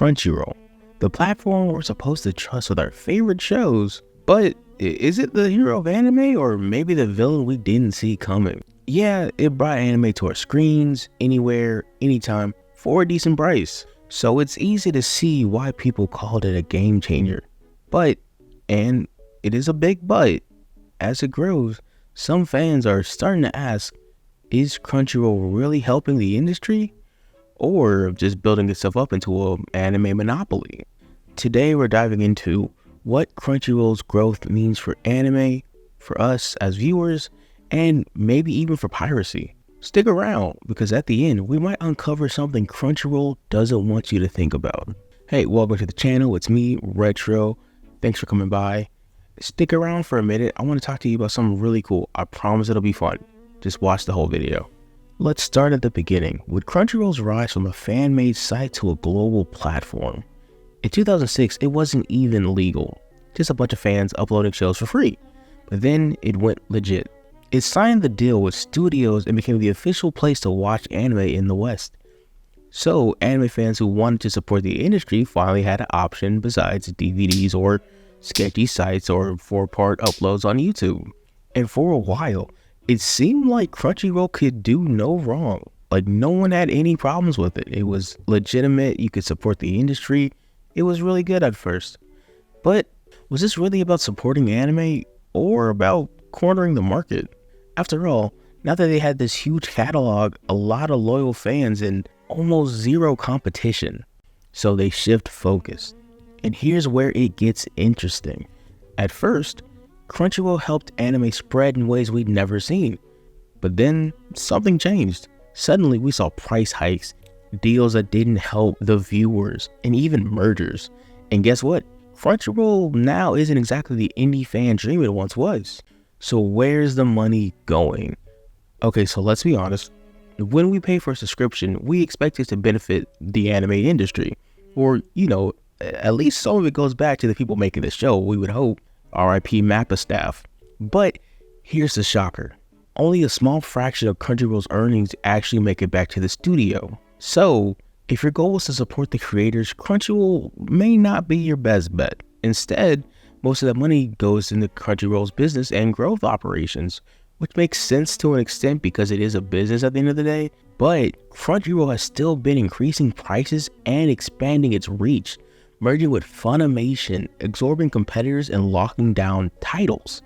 Crunchyroll, the platform we're supposed to trust with our favorite shows. But is it the hero of anime, or maybe the villain we didn't see coming? Yeah, it brought anime to our screens, anywhere, anytime, for a decent price. So it's easy to see why people called it a game changer. But, and it is a big but, as it grows, some fans are starting to ask, is Crunchyroll really helping the industry, or just building itself up into an anime monopoly? Today we're diving into what Crunchyroll's growth means for anime, for us as viewers, and maybe even for piracy. Stick around, because at the end we might uncover something Crunchyroll doesn't want you to think about. Hey, welcome to the channel. It's me, Retro. Thanks for coming by. Stick around for a minute. I want to talk to you about something really cool. I promise it'll be fun. Just watch the whole video. Let's start at the beginning, with Crunchyroll's rise from a fan-made site to a global platform. In 2006, it wasn't even legal, just a bunch of fans uploading shows for free. But then it went legit. It signed the deal with studios and became the official place to watch anime in the West. So anime fans who wanted to support the industry finally had an option besides DVDs or sketchy sites or 4-part uploads on YouTube. And for a while, it seemed like Crunchyroll could do no wrong. Like, no one had any problems with it. It was legitimate, you could support the industry. It was really good at first. But was this really about supporting anime or about cornering the market? After all, now that they had this huge catalog, a lot of loyal fans, and almost zero competition, so they shift focus. And here's where it gets interesting. At first, Crunchyroll helped anime spread in ways we'd never seen. But then something changed. Suddenly we saw price hikes, deals that didn't help the viewers, and even mergers. And guess what? Crunchyroll now isn't exactly the indie fan dream it once was. So where's the money going? Okay, so let's be honest. When we pay for a subscription, we expect it to benefit the anime industry. Or, at least some of it goes back to the people making the show, we would hope. RIP Mappa staff. But here's the shocker. Only a small fraction of Crunchyroll's earnings actually make it back to the studio. So, if your goal is to support the creators, Crunchyroll may not be your best bet. Instead, most of that money goes into Crunchyroll's business and growth operations, which makes sense to an extent because it is a business at the end of the day. But Crunchyroll has still been increasing prices and expanding its reach, merging with Funimation, absorbing competitors and locking down titles.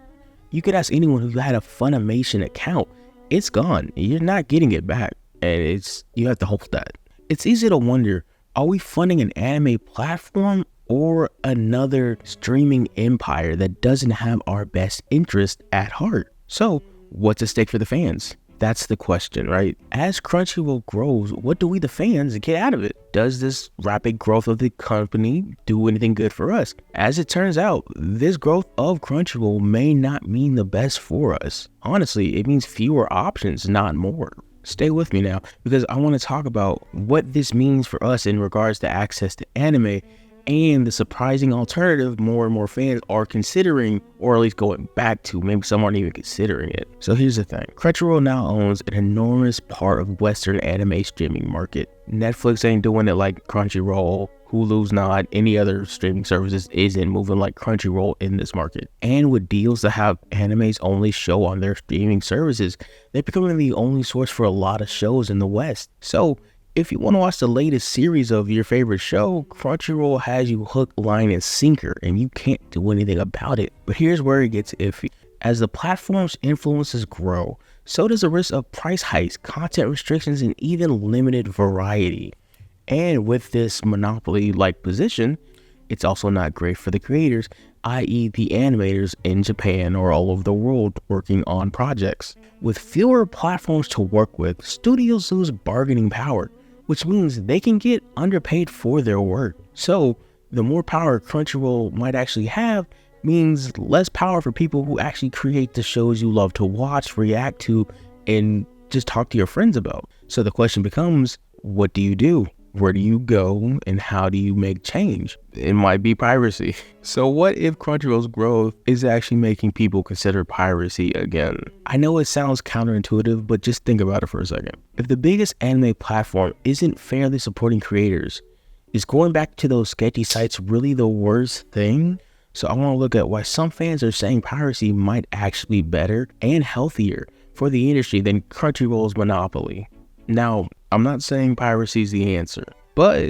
You could ask anyone who had a Funimation account, it's gone. You're not getting it back, and you have to hold that. It's easy to wonder, are we funding an anime platform or another streaming empire that doesn't have our best interest at heart? So, what's at stake for the fans? That's the question, right? As Crunchyroll grows, what do we, the fans, get out of it? Does this rapid growth of the company do anything good for us? As it turns out, this growth of Crunchyroll may not mean the best for us. Honestly, it means fewer options, not more. Stay with me now, because I want to talk about what this means for us in regards to access to anime and the surprising alternative more and more fans are considering, or at least going back to. Maybe some aren't even considering it. So here's the thing. Crunchyroll now owns an enormous part of Western anime streaming market. Netflix ain't doing it like Crunchyroll. Hulu's not. Any other streaming services isn't moving like Crunchyroll in this market. And with deals to have anime's only show on their streaming services, they're becoming the only source for a lot of shows in the West. So if you want to watch the latest series of your favorite show, Crunchyroll has you hook, line, and sinker, and you can't do anything about it. But here's where it gets iffy. As the platform's influences grow, so does the risk of price hikes, content restrictions, and even limited variety. And with this monopoly-like position, it's also not great for the creators, i.e. the animators in Japan or all over the world working on projects. With fewer platforms to work with, studios lose bargaining power, which means they can get underpaid for their work. So the more power Crunchyroll might actually have means less power for people who actually create the shows you love to watch, react to, and just talk to your friends about. So the question becomes, what do you do? Where do you go, and how do you make change? It might be piracy. So what if Crunchyroll's growth is actually making people consider piracy again? I know it sounds counterintuitive, but just think about it for a second. If the biggest anime platform isn't fairly supporting creators, Is going back to those sketchy sites really the worst thing? So I want to look at why some fans are saying piracy might actually be better and healthier for the industry than Crunchyroll's monopoly. Now, I'm not saying piracy is the answer, but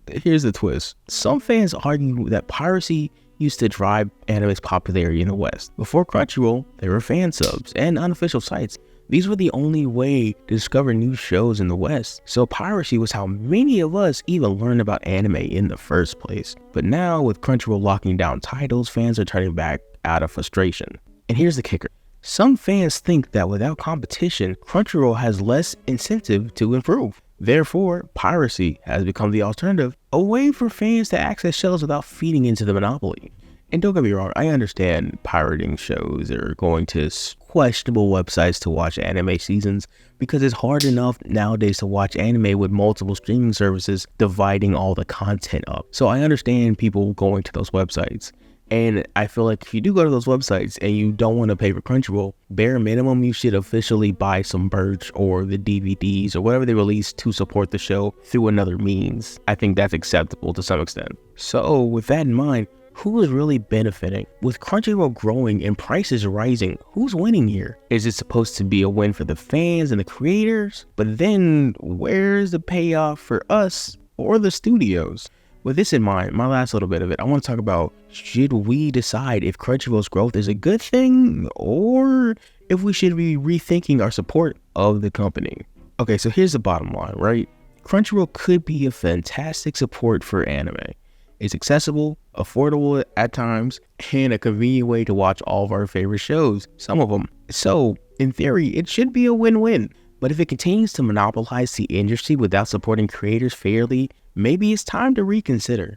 here's the twist. Some fans argue that piracy used to drive anime's popularity in the West. Before Crunchyroll, there were fan subs and unofficial sites. These were the only way to discover new shows in the West, so piracy was how many of us even learned about anime in the first place. But now, with Crunchyroll locking down titles, fans are turning back out of frustration. And here's the kicker. Some fans think that without competition, Crunchyroll has less incentive to improve. Therefore, piracy has become the alternative, a way for fans to access shows without feeding into the monopoly. And don't get me wrong, I understand pirating shows or going to questionable websites to watch anime seasons because it's hard enough nowadays to watch anime with multiple streaming services dividing all the content up. So I understand people going to those websites. And I feel like if you do go to those websites and you don't want to pay for Crunchyroll, bare minimum, you should officially buy some merch or the DVDs or whatever they release to support the show through another means. I think that's acceptable to some extent. So with that in mind, who is really benefiting? With Crunchyroll growing and prices rising, who's winning here? Is it supposed to be a win for the fans and the creators? But then where's the payoff for us or the studios? With this in mind, my last little bit of it, I want to talk about, should we decide if Crunchyroll's growth is a good thing or if we should be rethinking our support of the company? Okay, so here's the bottom line, right? Crunchyroll could be a fantastic support for anime. It's accessible, affordable at times, and a convenient way to watch all of our favorite shows, some of them. So, in theory, it should be a win-win. But if it continues to monopolize the industry without supporting creators fairly, maybe it's time to reconsider.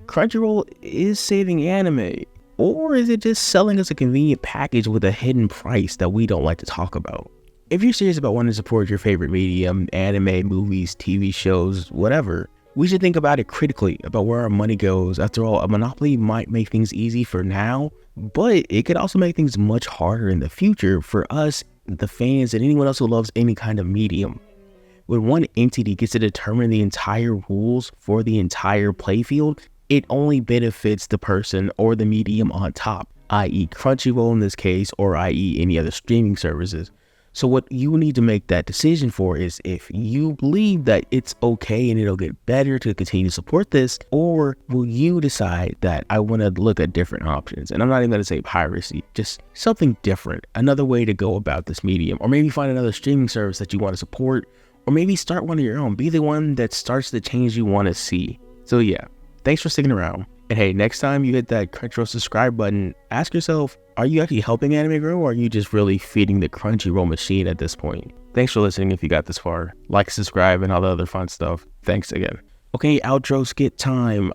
Crunchyroll is saving anime, or is it just selling us a convenient package with a hidden price that we don't like to talk about? If you're serious about wanting to support your favorite medium, anime, movies, TV shows, whatever, we should think about it critically about where our money goes. After all, a monopoly might make things easy for now, but it could also make things much harder in the future for us, the fans, and anyone else who loves any kind of medium. When one entity gets to determine the entire rules for the entire playfield, it only benefits the person or the medium on top, i.e. Crunchyroll in this case, or i.e. any other streaming services. So what you need to make that decision for is if you believe that it's okay and it'll get better to continue to support this, or will you decide that I want to look at different options? And I'm not even going to say piracy, just something different, another way to go about this medium, or maybe find another streaming service that you want to support, or maybe start one of your own. Be the one that starts the change you want to see. So yeah, thanks for sticking around. And hey, next time you hit that Crunchyroll subscribe button, ask yourself, are you actually helping anime grow, or are you just really feeding the Crunchyroll machine at this point? Thanks for listening if you got this far. Like, subscribe, and all the other fun stuff. Thanks again. Okay, outro skit time.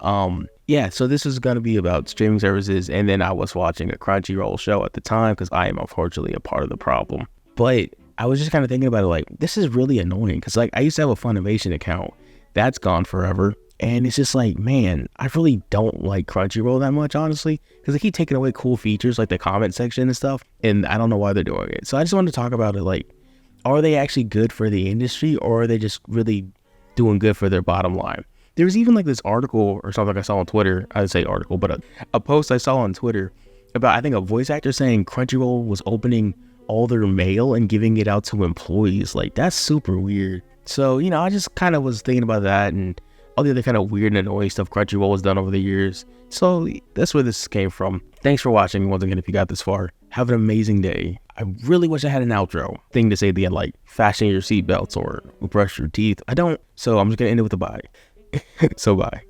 Yeah, so this is going to be about streaming services, and then I was watching a Crunchyroll show at the time because I am unfortunately a part of the problem. But I was just kind of thinking about it like, this is really annoying because like I used to have a Funimation account. That's gone forever. And it's just like, man, I really don't like Crunchyroll that much, honestly, because they keep taking away cool features like the comment section and stuff, and I don't know why they're doing it. So I just wanted to talk about it, like, are they actually good for the industry, or are they just really doing good for their bottom line? There was even like this article or something I saw on Twitter, I would say article, but a post I saw on Twitter about, I think, a voice actor saying Crunchyroll was opening all their mail and giving it out to employees. Like, that's super weird. So, you know, I just kind of was thinking about that and all the other kind of weird and annoying stuff Crunchyroll has done over the years. So that's where this came from. Thanks for watching once again if you got this far. Have an amazing day. I really wish I had an outro thing to say at the end, like fasten your seatbelts or brush your teeth. I don't, so I'm just going to end it with a bye. So bye.